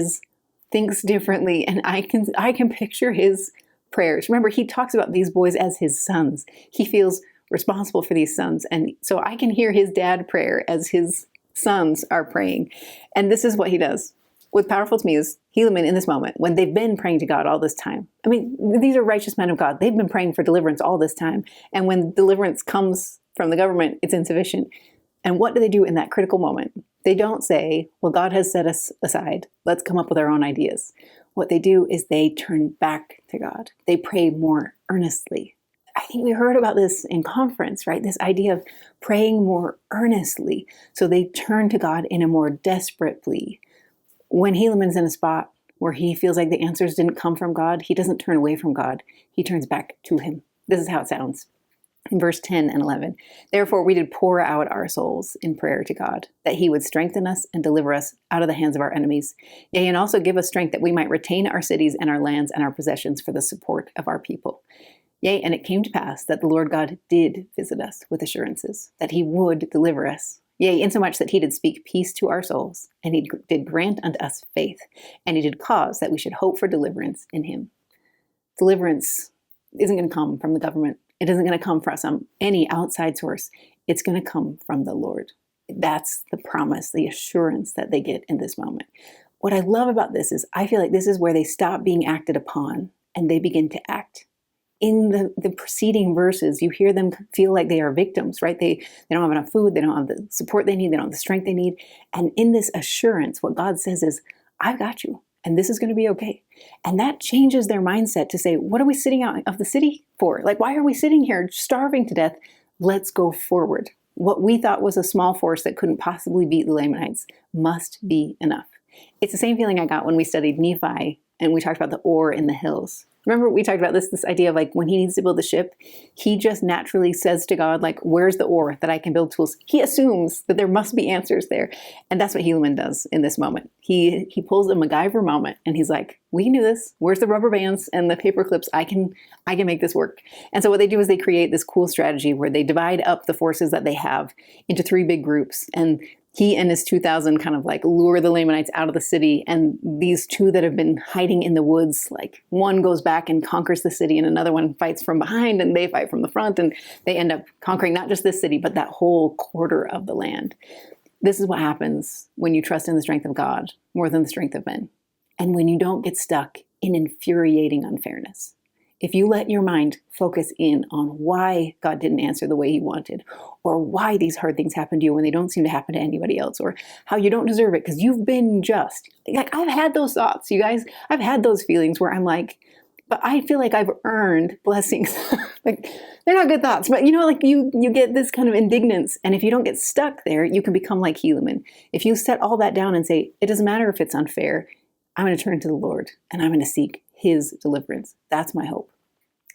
thinks differently, and I can picture his prayers. Remember, he talks about these boys as his sons. He feels responsible for these sons, and so I can hear his dad prayer as his sons are praying. And this is what he does. What's powerful to me is Helaman in this moment, when they've been praying to God all this time. I mean, these are righteous men of God. They've been praying for deliverance all this time. And when deliverance comes from the government, it's insufficient. And what do they do in that critical moment? They don't say, well, God has set us aside. Let's come up with our own ideas. What they do is they turn back to God. They pray more earnestly. I think we heard about this in conference, right? This idea of praying more earnestly. So they turn to God in a more desperate plea. When Helaman's in a spot where he feels like the answers didn't come from God, he doesn't turn away from God. He turns back to him. This is how it sounds in verse 10 and 11. Therefore, we did pour out our souls in prayer to God, that he would strengthen us and deliver us out of the hands of our enemies. Yea, and also give us strength that we might retain our cities and our lands and our possessions for the support of our people. Yea, and it came to pass that the Lord God did visit us with assurances, that he would deliver us. Yea, insomuch that he did speak peace to our souls, and he did grant unto us faith, and he did cause that we should hope for deliverance in him. Deliverance isn't going to come from the government. It isn't going to come from any outside source. It's going to come from the Lord. That's the promise, the assurance that they get in this moment. What I love about this is I feel like this is where they stop being acted upon and they begin to act. In the preceding verses, you hear them feel like they are victims, right? They don't have enough food. They don't have the support they need. They don't have the strength they need. And in this assurance, what God says is, I've got you, and this is going to be okay. And that changes their mindset to say, what are we sitting out of the city for? Like, why are we sitting here starving to death? Let's go forward. What we thought was a small force that couldn't possibly beat the Lamanites must be enough. It's the same feeling I got when we studied Nephi and we talked about the ore in the hills. Remember we talked about this idea of like when he needs to build a ship, he just naturally says to God, like, where's the ore that I can build tools? He assumes that there must be answers there. And that's what Helaman does in this moment. He pulls a MacGyver moment and he's like, we can do this. Where's the rubber bands and the paper clips? I can make this work. And so what they do is they create this cool strategy where they divide up the forces that they have into 3 big groups. And he and his 2,000 kind of like lure the Lamanites out of the city. And these 2 that have been hiding in the woods, like one goes back and conquers the city and another one fights from behind and they fight from the front. And they end up conquering not just this city, but that whole quarter of the land. This is what happens when you trust in the strength of God more than the strength of men. And when you don't get stuck in infuriating unfairness. if you let your mind focus in on why God didn't answer the way he wanted, or why these hard things happen to you when they don't seem to happen to anybody else, or how you don't deserve it because you've been just. Like, I've had those thoughts, you guys. I've had those feelings where I'm like, but I feel like I've earned blessings. Like, they're not good thoughts, but like you get this kind of indignance. And if you don't get stuck there, you can become like Helaman. If you set all that down and say, it doesn't matter if it's unfair, I'm going to turn to the Lord and I'm going to seek his deliverance. That's my hope.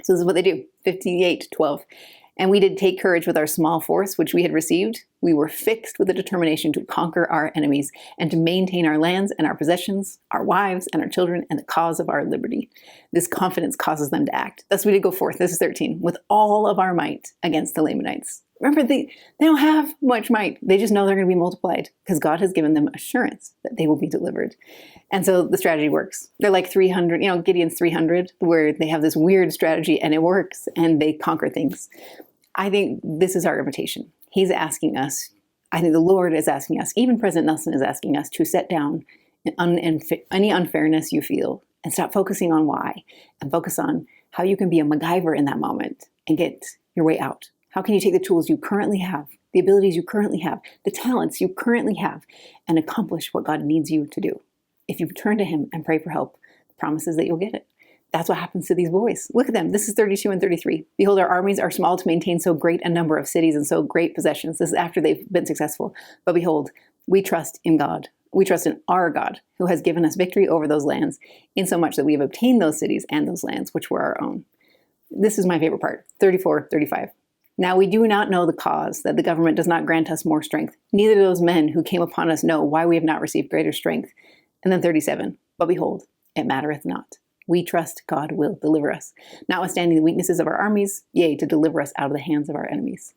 So this is what they do, 58:12. And we did take courage with our small force, which we had received. We were fixed with a determination to conquer our enemies and to maintain our lands and our possessions, our wives and our children, and the cause of our liberty. This confidence causes them to act. Thus we did go forth, this is 13, with all of our might against the Lamanites. Remember, they don't have much might. They just know they're going to be multiplied because God has given them assurance that they will be delivered. And so the strategy works. They're like 300, Gideon's 300, where they have this weird strategy and it works and they conquer things. I think this is our invitation. He's asking us, I think the Lord is asking us, even President Nelson is asking us to set down any unfairness you feel and stop focusing on why and focus on how you can be a MacGyver in that moment and get your way out. How can you take the tools you currently have, the abilities you currently have, the talents you currently have, and accomplish what God needs you to do? If you turn to him and pray for help, the promise is that you'll get it. That's what happens to these boys. Look at them. This is 32 and 33. Behold, our armies are small to maintain so great a number of cities and so great possessions. This is after they've been successful. But behold, we trust in God. We trust in our God, who has given us victory over those lands, insomuch that we have obtained those cities and those lands, which were our own. This is my favorite part, 34:35. Now we do not know the cause that the government does not grant us more strength. Neither do those men who came upon us know why we have not received greater strength. And then 37, but behold, it mattereth not. We trust God will deliver us, notwithstanding the weaknesses of our armies, yea, to deliver us out of the hands of our enemies.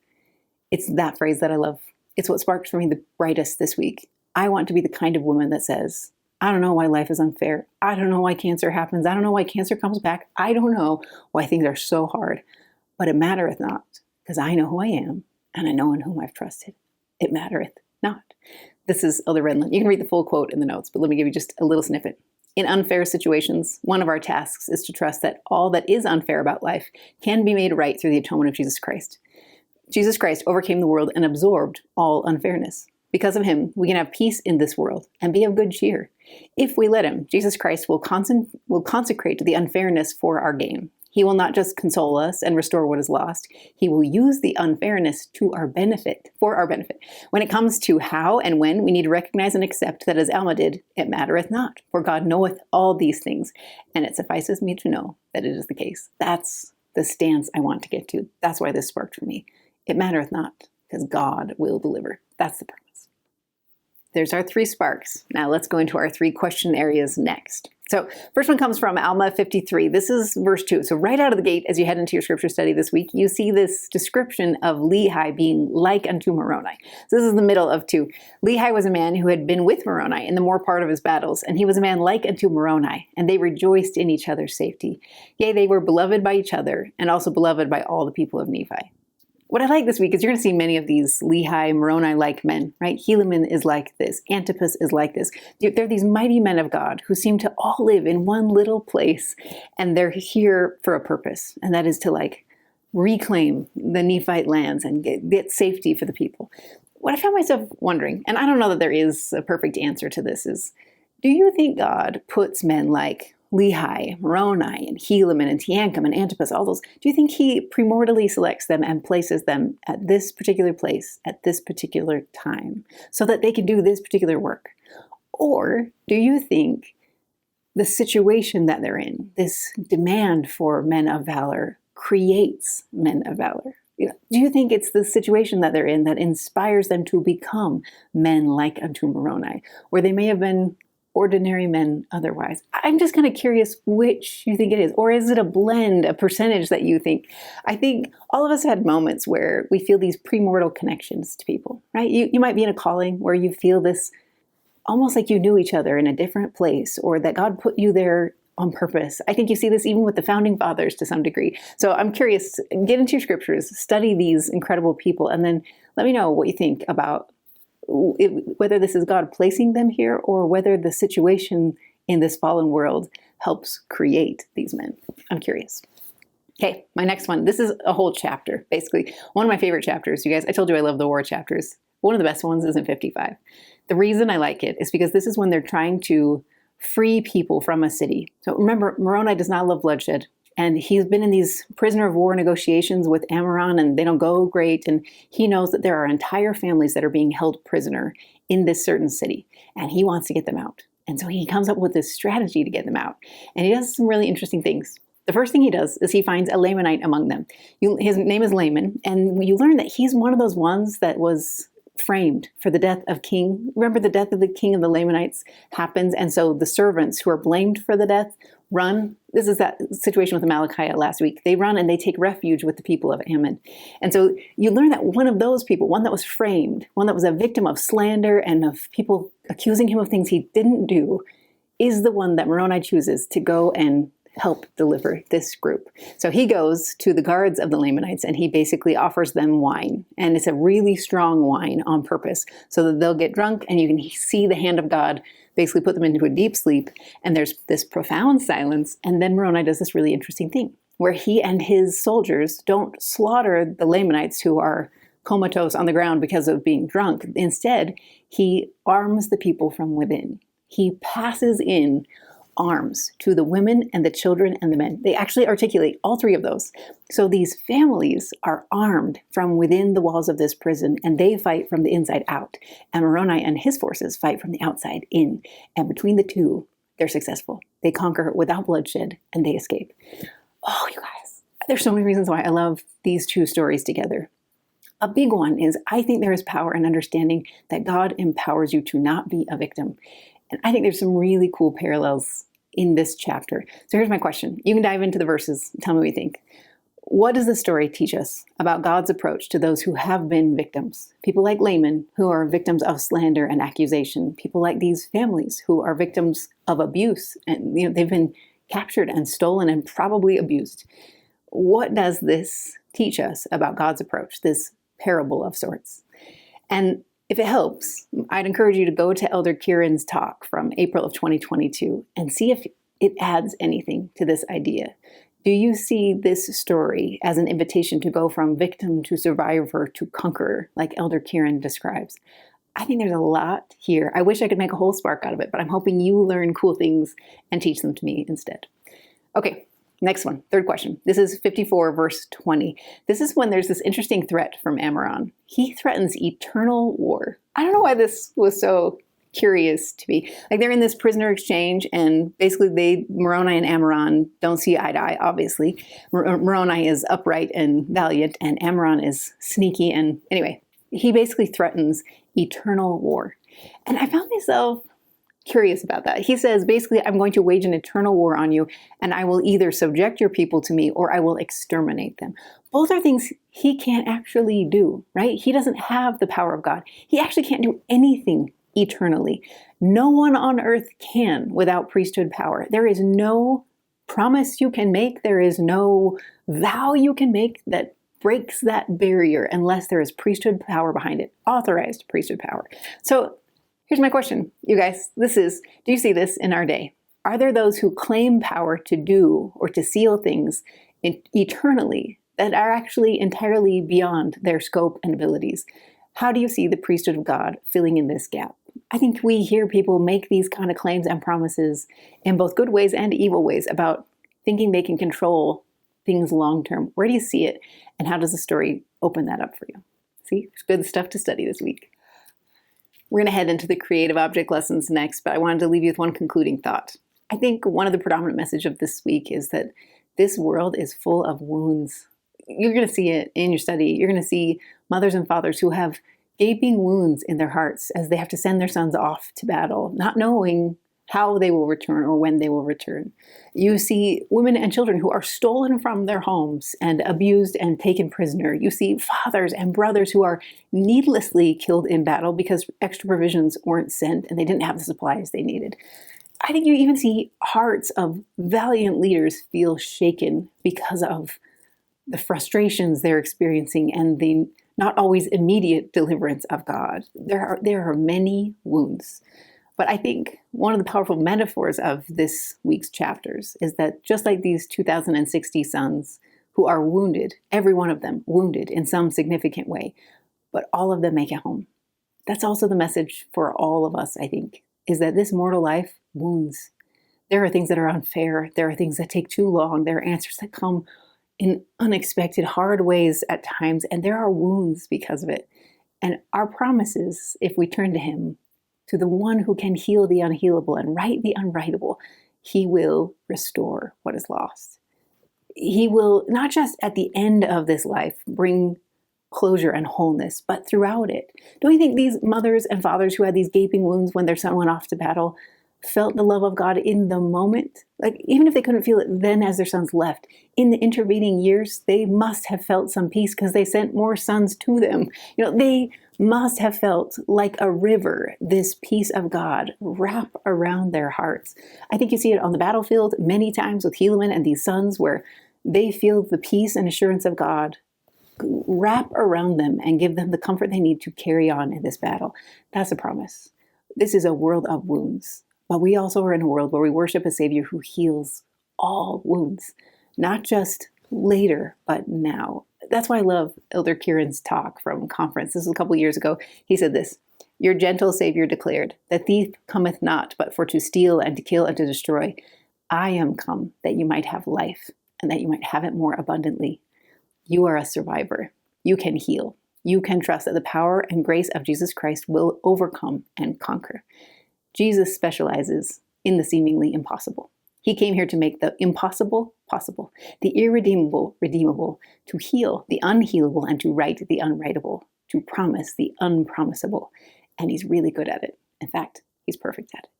It's that phrase that I love. It's what sparked for me the brightest this week. I want to be the kind of woman that says, I don't know why life is unfair. I don't know why cancer happens. I don't know why cancer comes back. I don't know why things are so hard, but it mattereth not, because I know who I am and I know in whom I've trusted. It mattereth not. This is Elder Redland. You can read the full quote in the notes, but let me give you just a little snippet. In unfair situations, one of our tasks is to trust that all that is unfair about life can be made right through the atonement of Jesus Christ. Jesus Christ overcame the world and absorbed all unfairness. Because of him, we can have peace in this world and be of good cheer. If we let him, Jesus Christ will consecrate the unfairness for our gain. He will not just console us and restore what is lost. He will use the unfairness to our benefit, for our benefit. When it comes to how and when, we need to recognize and accept that as Alma did, it mattereth not, for God knoweth all these things, and it suffices me to know that it is the case. That's the stance I want to get to. That's why this sparked for me. It mattereth not, because God will deliver. That's the purpose. There's our 3 sparks. Now let's go into our 3 question areas next. So first one comes from Alma 53. This is verse 2. So right out of the gate, as you head into your scripture study this week, you see this description of Lehi being like unto Moroni. So this is the middle of 2. Lehi was a man who had been with Moroni in the more part of his battles, and he was a man like unto Moroni, and they rejoiced in each other's safety. Yea, they were beloved by each other, and also beloved by all the people of Nephi. What I like this week is you're going to see many of these Lehi, Moroni-like men, right? Helaman is like this. Antipus is like this. They're these mighty men of God who seem to all live in one little place, and they're here for a purpose, and that is to reclaim the Nephite lands and get safety for the people. What I found myself wondering, and I don't know that there is a perfect answer to this, is do you think God puts men like Lehi, Moroni, and Helaman, and Teancum, and Antipus, all those, do you think he premortally selects them and places them at this particular place, at this particular time, so that they can do this particular work? Or do you think the situation that they're in, this demand for men of valor, creates men of valor? Do you think it's the situation that they're in that inspires them to become men like unto Moroni, where they may have been ordinary men otherwise? I'm just kind of curious which you think it is. Or is it a blend, a percentage that you think? I think all of us had moments where we feel these premortal connections to people, right? You might be in a calling where you feel this almost like you knew each other in a different place, or that God put you there on purpose. I think you see this even with the founding fathers to some degree. So I'm curious, get into your scriptures, study these incredible people, and then let me know what you think about whether this is God placing them here or whether the situation in this fallen world helps create these men. I'm curious. Okay, my next one. This is a whole chapter, basically. One of my favorite chapters. You guys, I told you I love the war chapters. One of the best ones is in 55. The reason I like it is because this is when they're trying to free people from a city. So remember, Moroni does not love bloodshed. And he's been in these prisoner of war negotiations with Ammoron, and they don't go great. And he knows that there are entire families that are being held prisoner in this certain city. And he wants to get them out. And so he comes up with this strategy to get them out. And he does some really interesting things. The first thing he does is he finds a Lamanite among them. His name is Laman. And you learn that he's one of those ones that was framed for the death of king. Remember, the death of the king of the Lamanites happens. And so the servants who are blamed for the death run. This is that situation with Amalickiah last week. They run and they take refuge with the people of Ammon. And so you learn that one of those people, one that was framed, one that was a victim of slander and of people accusing him of things he didn't do, is the one that Moroni chooses to go and help deliver this group. So he goes to the guards of the Lamanites and he basically offers them wine. And it's a really strong wine on purpose so that they'll get drunk and you can see the hand of God basically put them into a deep sleep. And there's this profound silence. And then Moroni does this really interesting thing where he and his soldiers don't slaughter the Lamanites who are comatose on the ground because of being drunk. Instead, he arms the people from within. He passes in arms to the women and the children and the men. They actually articulate all three of those. So these families are armed from within the walls of this prison, and they fight from the inside out. And Moroni and his forces fight from the outside in. And between the two, they're successful. They conquer without bloodshed, and they escape. Oh, you guys, there's so many reasons why I love these two stories together. A big one is I think there is power in understanding that God empowers you to not be a victim. And I think there's some really cool parallels in this chapter. So here's my question. You can dive into the verses and tell me what you think. What does the story teach us about God's approach to those who have been victims? People like Laman, who are victims of slander and accusation. People like these families who are victims of abuse. And they've been captured and stolen and probably abused. What does this teach us about God's approach, this parable of sorts? And if it helps, I'd encourage you to go to Elder Kieran's talk from April of 2022 and see if it adds anything to this idea. Do you see this story as an invitation to go from victim to survivor to conqueror, like Elder Kieran describes? I think there's a lot here. I wish I could make a whole spark out of it, but I'm hoping you learn cool things and teach them to me instead. Okay. Next one, third question. This is 54 verse 20. This is when there's this interesting threat from Ammoron. He threatens eternal war. I don't know why this was so curious to me. Like they're in this prisoner exchange and basically Moroni and Ammoron don't see eye to eye, obviously. Moroni is upright and valiant and Ammoron is sneaky. And anyway, he basically threatens eternal war. And I found myself curious about that. He says, basically, I'm going to wage an eternal war on you, and I will either subject your people to me or I will exterminate them. Both are things he can't actually do, right? He doesn't have the power of God. He actually can't do anything eternally. No one on earth can without priesthood power. There is no promise you can make. There is no vow you can make that breaks that barrier unless there is priesthood power behind it, authorized priesthood power. So here's my question, you guys. Do you see this in our day? Are there those who claim power to do or to seal things eternally that are actually entirely beyond their scope and abilities? How do you see the priesthood of God filling in this gap? I think we hear people make these kind of claims and promises in both good ways and evil ways about thinking they can control things long term. Where do you see it? And how does the story open that up for you? See, it's good stuff to study this week. We're going to head into the creative object lessons next, but I wanted to leave you with one concluding thought. I think one of the predominant message of this week is that this world is full of wounds. You're going to see it in your study. You're going to see mothers and fathers who have gaping wounds in their hearts as they have to send their sons off to battle, not knowing how they will return or when they will return. You see women and children who are stolen from their homes and abused and taken prisoner. You see fathers and brothers who are needlessly killed in battle because extra provisions weren't sent and they didn't have the supplies they needed. I think you even see hearts of valiant leaders feel shaken because of the frustrations they're experiencing and the not always immediate deliverance of God. There are many wounds. But I think one of the powerful metaphors of this week's chapters is that just like these 2060 sons who are wounded, every one of them wounded in some significant way, but all of them make it home. That's also the message for all of us, I think, is that this mortal life wounds. There are things that are unfair. There are things that take too long. There are answers that come in unexpected, hard ways at times, and there are wounds because of it. And our promise is, if we turn to him, to the one who can heal the unhealable and right the unrightable, he will restore what is lost. He will, not just at the end of this life, bring closure and wholeness, but throughout it. Don't you think these mothers and fathers who had these gaping wounds when their son went off to battle felt the love of God in the moment? Like, even if they couldn't feel it then as their sons left, in the intervening years, they must have felt some peace because they sent more sons to them. They must have felt like a river, this peace of God wrap around their hearts. I think you see it on the battlefield many times with Helaman and these sons, where they feel the peace and assurance of God wrap around them and give them the comfort they need to carry on in this battle. That's a promise. This is a world of wounds, but we also are in a world where we worship a Savior who heals all wounds, not just later, but now. That's why I love Elder Kieran's talk from conference. This was a couple years ago. He said this: "Your gentle Savior declared, the thief cometh not, but for to steal and to kill and to destroy. I am come that you might have life, and that you might have it more abundantly." You are a survivor. You can heal. You can trust that the power and grace of Jesus Christ will overcome and conquer. Jesus specializes in the seemingly impossible. He came here to make the impossible possible, the irredeemable redeemable, to heal the unhealable and to right the unrightable, to promise the unpromisable. And he's really good at it. In fact, he's perfect at it.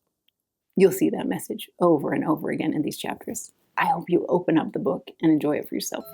You'll see that message over and over again in these chapters. I hope you open up the book and enjoy it for yourself.